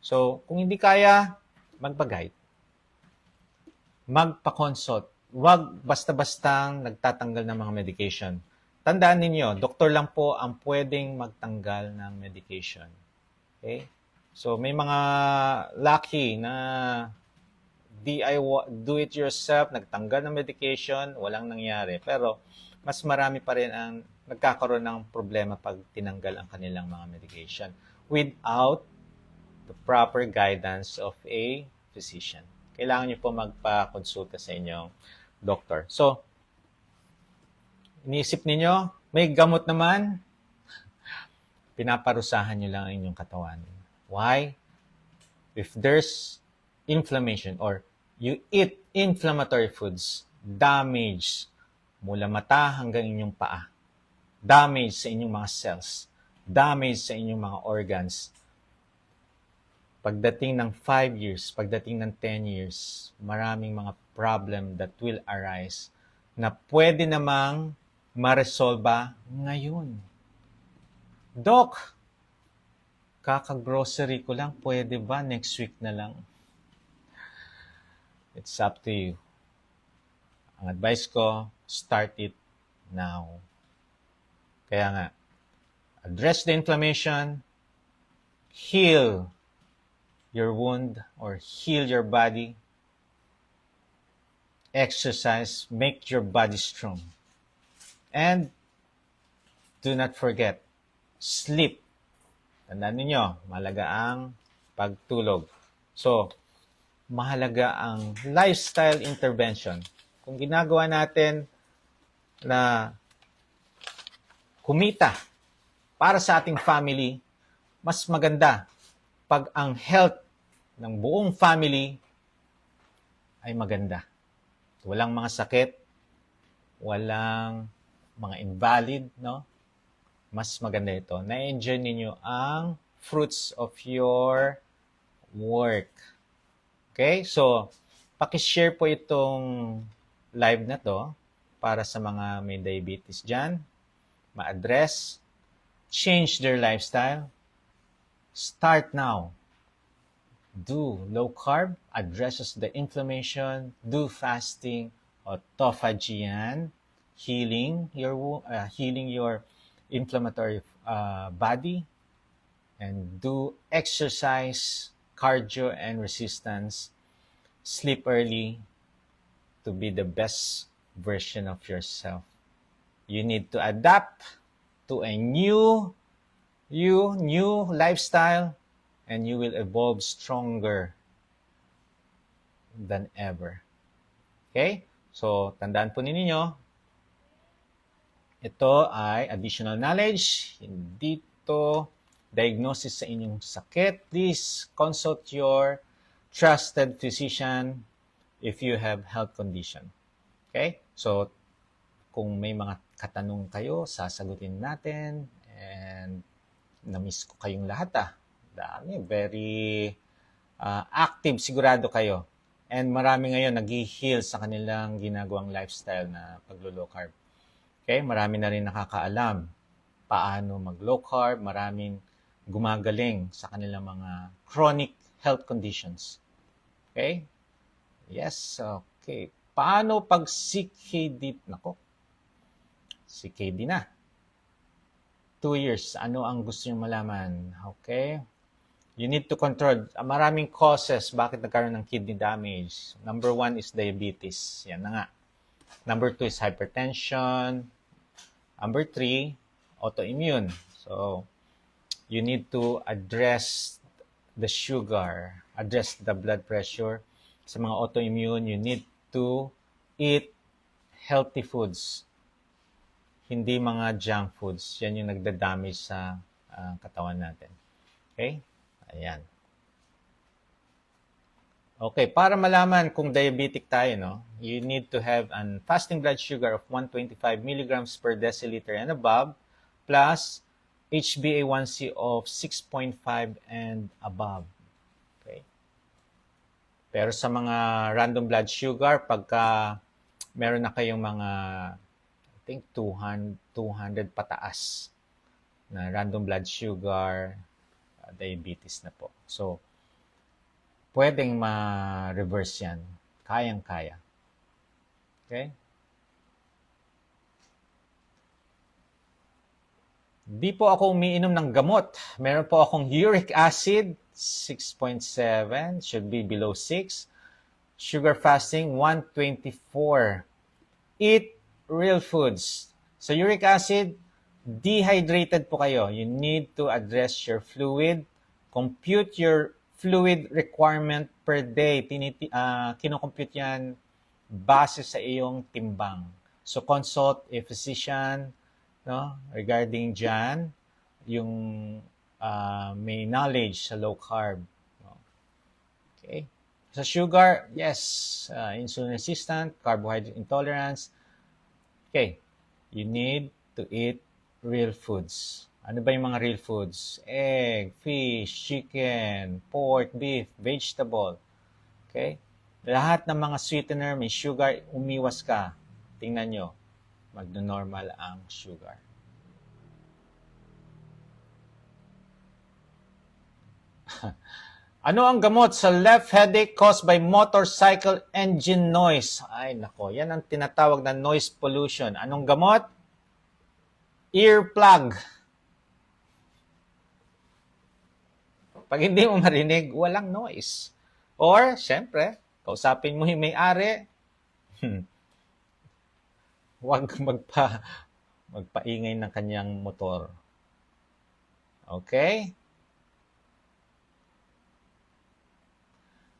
So, kung hindi kaya, magpa-guide. Magpa-consult. Huwag basta-bastang nagtatanggal ng mga medication. Tandaan ninyo, doktor lang po ang pwedeng magtanggal ng medication. Okay? So, may mga lucky na do it yourself, nagtanggal ng medication, walang nangyari. Pero, mas marami pa rin ang nagkakaroon ng problema pag tinanggal ang kanilang mga medication without the proper guidance of a physician. Kailangan niyo po magpa-konsulta sa inyong doktor. So, iniisip ninyo, may gamot naman, pinaparusahan niyo lang ang inyong katawan. Why? If there's inflammation or you eat inflammatory foods, damage mula mata hanggang inyong paa, damage sa inyong mga cells, damage sa inyong mga organs. Pagdating ng 5 years, pagdating ng 10 years, maraming mga problem that will arise na pwede namang maresolba ngayon. Doc, kaka-grocery ko lang, pwede ba next week na lang? It's up to you. Ang advice ko, start it now. Kaya nga, address the inflammation, heal your wound or heal your body, exercise, make your body strong. And do not forget, sleep. Tandaan ninyo, mahalaga ang pagtulog. So, mahalaga ang lifestyle intervention. Kung ginagawa natin na kumita para sa ating family, mas maganda pag ang health ng buong family ay maganda. Walang mga sakit, walang mga invalid, no? Mas maganda ito. Na-enjoy ninyo ang fruits of your work. Okay? So, pakishare po itong live na to para sa mga may diabetes dyan, ma-address, change their lifestyle. Start now. Do low carb, addresses the inflammation. Do fasting, autophagy yan, healing your inflammatory body, and do exercise, cardio and resistance. Sleep early to be the best version of yourself. You need to adapt to a new lifestyle, and you will evolve stronger than ever. Okay? So, tandaan po ninyo, ito ay additional knowledge, hindi to diagnosis sa inyong sakit. Please consult your trusted physician if you have health condition. Okay? So, kung may mga katanong kayo, sasagutin natin. And na-miss ko kayong lahat. Dami, very active sigurado kayo. And marami ngayon nag-heal sa kanilang ginagawang lifestyle na paglo-low carb. Okay? Marami na rin nakakaalam paano mag-low carb. Maraming gumagaling sa kanilang mga chronic health conditions. Okay? Yes, okay. Paano pag CKD? Nako, CKD na. 2 years. Ano ang gusto nyo malaman? Okay? You need to control. Maraming causes bakit nagkaroon ng kidney damage. Number 1 is diabetes. Yan na nga. Number 2 is hypertension. Number 3, autoimmune. So, you need to address the sugar, address the blood pressure. Sa mga autoimmune, you need to eat healthy foods. Hindi mga junk foods. Yan yung nagda-damage sa katawan natin. Okay? Ayan. Okay, para malaman kung diabetic tayo, no, you need to have an fasting blood sugar of 125 milligrams per deciliter and above, plus HbA1c of 6.5 and above. Okay? Pero sa mga random blood sugar, pagka meron na kayong mga, I think 200 pataas na random blood sugar, diabetes na po. So, pwedeng ma-reverse yan. Kayang-kaya. Okay? Di po ako umiinom ng gamot. Meron po akong uric acid, 6.7, should be below 6. Sugar fasting, 124. Eat real foods. So uric acid, dehydrated po kayo. You need to address your fluid. Compute your fluid requirement per day. Kinocompute yan base sa iyong timbang. So consult a physician, no, regarding dyan, yung may knowledge sa low carb. Okay. Sa sugar, yes, insulin resistant, carbohydrate intolerance. Okay, you need to eat real foods. Ano ba yung mga real foods? Egg, fish, chicken, pork, beef, vegetable. Okay? Lahat ng mga sweetener, may sugar, umiwas ka. Tingnan nyo, magno-normal ang sugar. Ano ang gamot sa left headache caused by motorcycle engine noise? Ay, nako, yan ang tinatawag na noise pollution. Anong gamot? Earplug. Pag hindi mo marinig, walang noise. Or, syempre, kausapin mo yung may-ari, huwag magpaingay ng kanyang motor. Okay?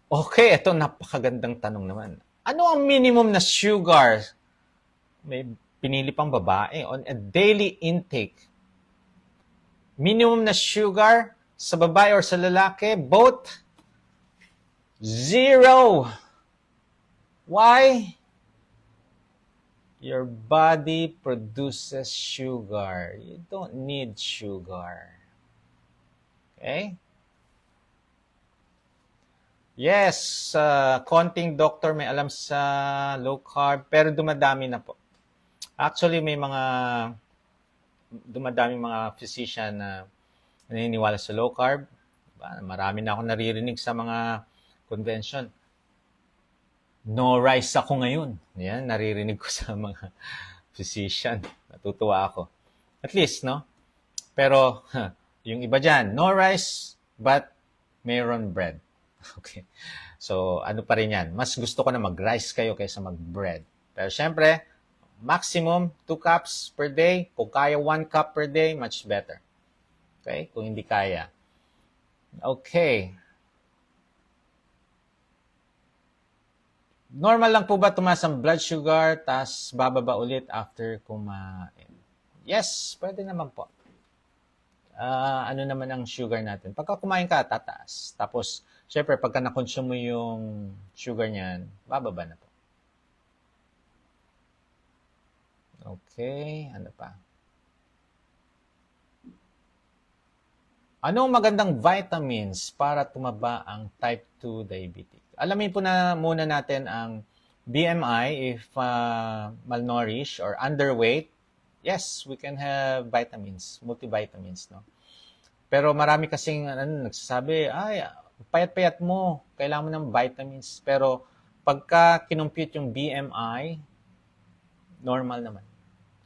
Okay, ito napakagandang tanong naman. Ano ang minimum na sugar? May pinili pang babae on a daily intake. Minimum na sugar sa babae or sa lalaki, both 0. Why? Your body produces sugar. You don't need sugar. Okay? Yes, konting doctor may alam sa low carb, pero dumadami na po. Actually, may dumadaming mga physician na naniniwala sa low carb. Marami na ako naririnig sa mga convention. No rice ako ngayon. Yan, naririnig ko sa mga physician. Natutuwa ako. At least, no? Pero, yung iba dyan, no rice, but mayroon bread. Okay. So, ano pa rin yan? Mas gusto ko na mag-rice kayo kaysa mag-bread. Pero syempre, maximum 2 cups per day. Kung kaya 1 cup per day, much better. Okay? Kung hindi kaya. Okay. Normal lang po ba tumaas ang blood sugar tas bababa ulit after kumain? Yes, pwede naman po. Ano naman ang sugar natin? Pagka kumain ka, tataas. Tapos, syempre, pagka na-consume mo yung sugar niyan, bababa na po. Okay, ano pa? Anong magandang vitamins para tumaba ang type 2 diabetic? Alamin po na muna natin ang BMI if malnourished or underweight. Yes, we can have vitamins, multivitamins, no? Pero marami kasing nagsasabi, ay, payat-payat mo, kailangan mo ng vitamins. Pero pagka kinompute yung BMI, normal naman.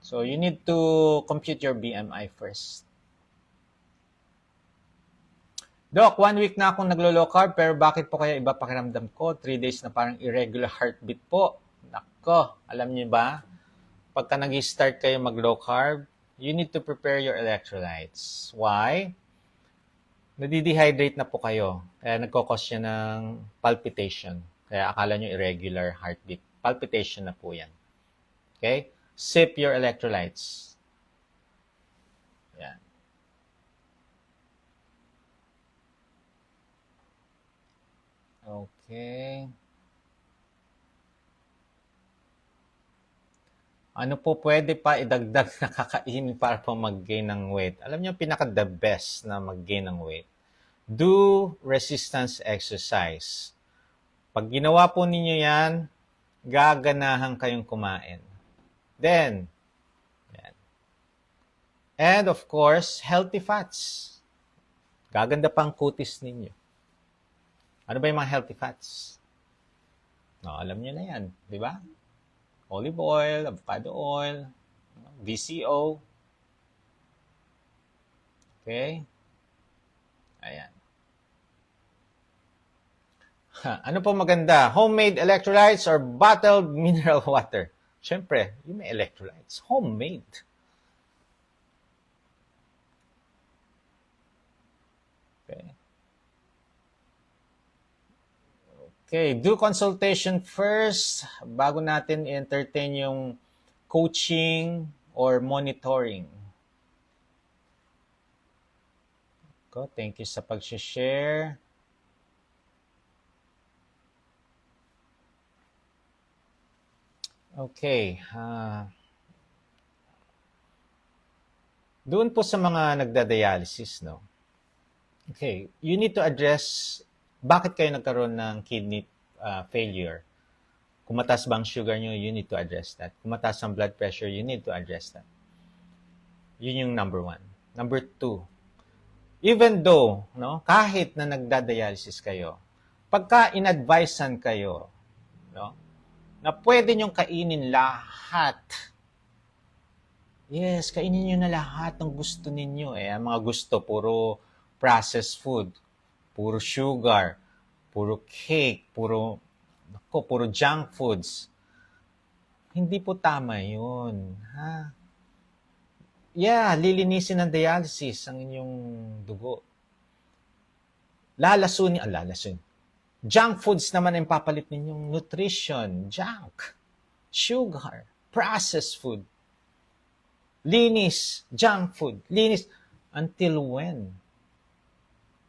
So you need to compute your BMI first. Doc, 1 week na akong naglo-low carb, pero bakit po kaya iba pakiramdam ko? 3 days na parang irregular heartbeat po. Nako, alam niyo ba? Pagka nag-start kayo mag-low carb, you need to prepare your electrolytes. Why? Nadidehydrate na po kayo. Kaya nagkakos siya ng palpitation. Kaya akala nyo irregular heartbeat. Palpitation na po yan. Okay? Sip your electrolytes. Yan. Okay. Ano po pwede pa idagdag na kakainin para po mag-gain ng weight? Alam niyo, pinaka-the best na mag-gain ng weight. Do resistance exercise. Pag ginawa po ninyo yan, gaganahan kayong kumain. Then, yan. And of course, healthy fats. Gaganda pang kutis ninyo. Ano ba yung mga healthy fats? No, alam niyo na yan, di ba? Olive oil, avocado oil, VCO. Okay? Ayan. Ano po maganda? Homemade electrolytes or bottled mineral water? Siyempre, yung may electrolytes. Homemade. Okay. Okay, do consultation first bago natin entertain yung coaching or monitoring. Ko, thank you sa pag-share. Okay. Doon po sa mga nagda-dialysis, no? Okay, you need to address bakit kayo nagkaroon ng kidney failure. Kung mataas ba ang sugar nyo, you need to address that. Kung mataas ang blood pressure, you need to address that. Yun yung number 1. Number 2, even though, no, kahit na nagda-dialysis kayo, pagka in-advisean kayo, no, na pwede nyong kainin lahat. Yes, kainin nyo na lahat ng gusto ninyo. Ang mga gusto, puro processed food, puro sugar, puro cake, puro junk foods. Hindi po tama yun. Ha? Yeah, lilinisin ng dialysis ang inyong dugo. Lalasun. Junk foods naman ang papalit ninyong nutrition. Junk. Sugar. Processed food. Linis. Junk food. Linis. Until when?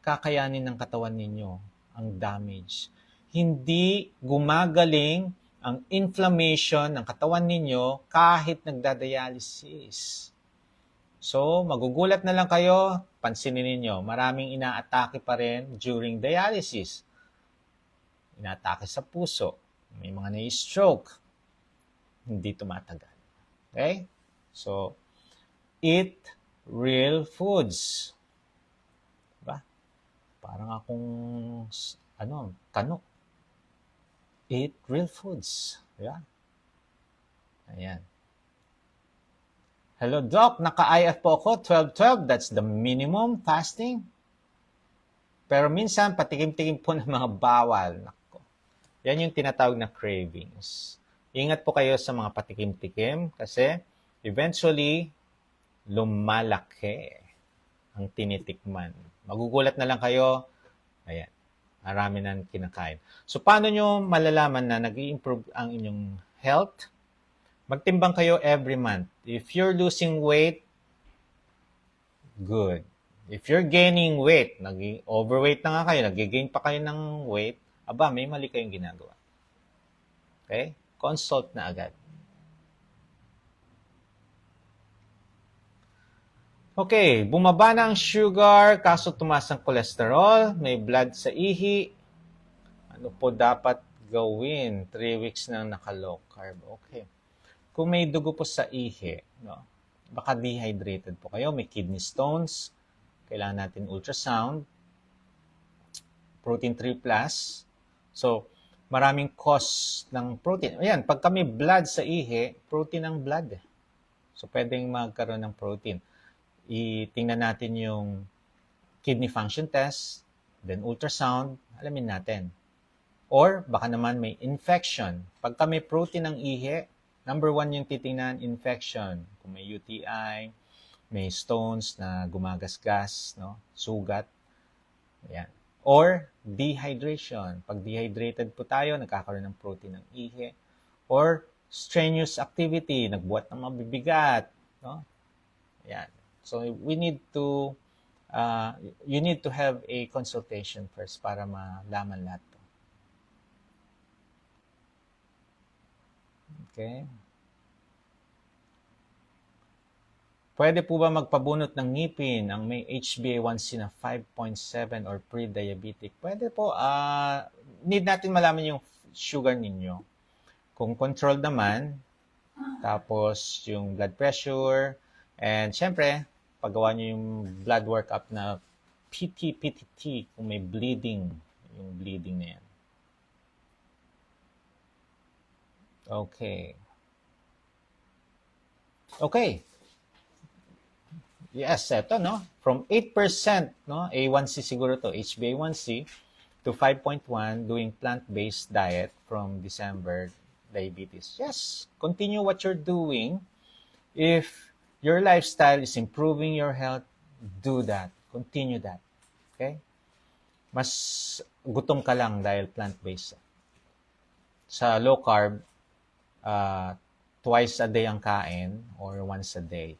Kakayanin ng katawan ninyo ang damage. Hindi gumagaling ang inflammation ng katawan ninyo kahit nagdadialysis. So, magugulat na lang kayo, pansinin ninyo, maraming inaatake pa rin during dialysis. Inaatake sa puso, may mga na-stroke, hindi tumatagal. Okay? So, eat real foods. Diba? Parang akong, tanok. Eat real foods. Diba? Ayan. Hello, Doc. Naka-IF po ako, 12-12. That's the minimum fasting. Pero minsan, patikim-tikim po ng mga bawal. Nako. Yan yung tinatawag na cravings. Ingat po kayo sa mga patikim-tikim kasi eventually, lumalaki ang tinitikman. Magugulat na lang kayo, ayan, marami na kinakain. So, paano nyo malalaman na nag-i-improve ang inyong health? Magtimbang kayo every month. If you're losing weight, good. If you're gaining weight, overweight na nga kayo, nag-gain pa kayo ng weight, may mali kayong ginagawa. Okay? Consult na agad. Okay, bumaba na ang sugar, kaso tumaas ang cholesterol, may blood sa ihi. Ano po dapat gawin? 3 weeks na naka-low carb. Okay. Kung may dugo po sa ihi, no, baka dehydrated po kayo, may kidney stones, kailangan natin ultrasound, protein 3+. So, maraming cause ng protein. Ayan, pag kami blood sa ihi, protein ang blood. So, pwedeng magkaroon ng protein. Itingnan natin yung kidney function test, then ultrasound, alamin natin. Or, baka naman may infection. Pag kami protein ng ihi, number 1 yung titingnan, infection. Kung may UTI, may stones na gumagasgas, no? Sugat. Ayan. Or dehydration. Pag dehydrated po tayo, nagkakaroon ng protein ng ihi. Or strenuous activity, nagbuhat ng mabibigat. No? Ayan. So we need to, you need to have a consultation first para malaman lahat. Okay. Pwede po ba magpabunot ng ngipin ang may HbA1c na 5.7 or pre-diabetic? Pwede po. Need natin malaman yung sugar ninyo. Kung controlled naman, tapos yung blood pressure, and syempre, paggawa nyo yung blood workup na PT, PTT, kung may bleeding. yung bleeding na yan. Okay. Okay. Yes, eto, no? From 8%, no? A1C siguro to, HbA1c, to 5.1 doing plant-based diet from December, diabetes. Yes, continue what you're doing. If your lifestyle is improving your health, do that. Continue that. Okay? Mas gutom ka lang dahil plant-based. Sa low carb, twice a day ang kain or once a day.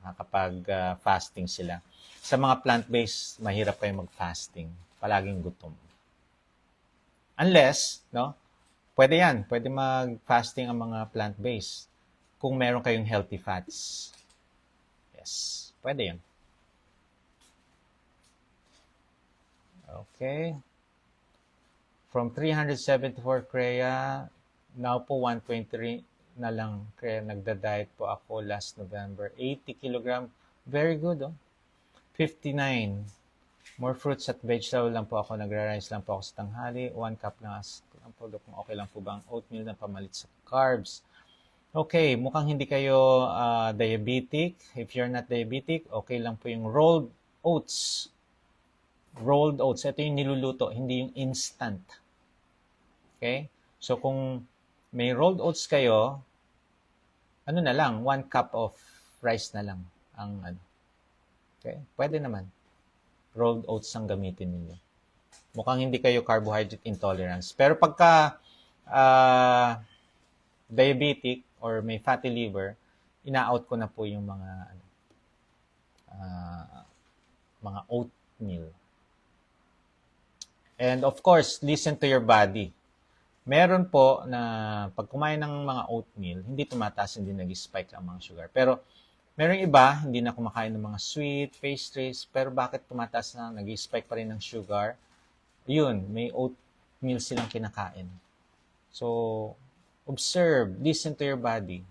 Kapag fasting sila. Sa mga plant-based, mahirap kayo mag-fasting. Palaging gutom. Unless, no? Pwede yan. Pwede mag-fasting ang mga plant-based kung meron kayong healthy fats. Yes. Pwede yan. Okay. From 374 Kreya, now po 123 na lang Kreya. Nagda-diet po ako last November. 80 kilogram. Very good, oh. 59. More fruits at vegetable lang po ako. Nagra-rice lang po ako sa tanghali. 1 cup lang ang product mo. Okay lang po ba ang oatmeal na pamalit sa carbs? Okay, mukhang hindi kayo diabetic. If you're not diabetic, okay lang po yung rolled oats. Rolled oats. Ito yung niluluto, hindi yung instant. Okay? So, kung may rolled oats kayo, ano na lang, 1 cup of rice na lang ang ano. Okay? Pwede naman. Rolled oats ang gamitin ninyo. Mukhang hindi kayo carbohydrate intolerance. Pero pagka diabetic or may fatty liver, ina-out ko na po yung mga oatmeal. And of course, listen to your body. Meron po na pag kumain ng mga oatmeal, hindi tumataas, hindi nag-spike ang mga sugar. Pero merong iba, hindi na kumakain ng mga sweet, pastries, pero bakit tumataas na, nag-spike pa rin ng sugar? Yun, may oatmeal silang kinakain. So, observe, listen to your body.